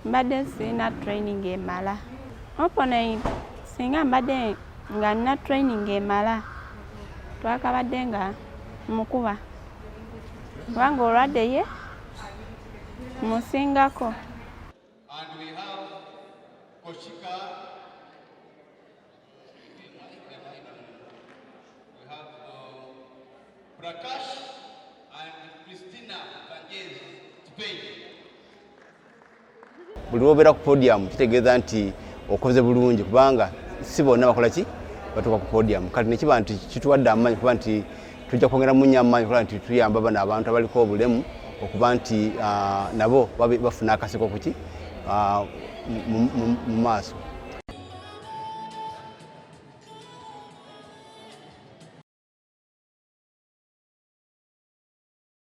mbadde sirina training emala. Opponent singa mbadde nga nina training emala twakabadde nga mukuba kubanga olwadde ye musingako. And we have Koshika, we have Prakash and Christina Vanges Spain. Buli lwobeera ku podium kitegeeza nti okoze bulungi kubanga si bonna bakola ki batuuka ku podium. Kati ne kiba nti kituwadde amaanyi kuba nti tujja kwongera munnya amaanyi kuba nti tuyamba bano abantu abaliko obulemu okuba nti nabo bafuna akaseko kuki mu maaso.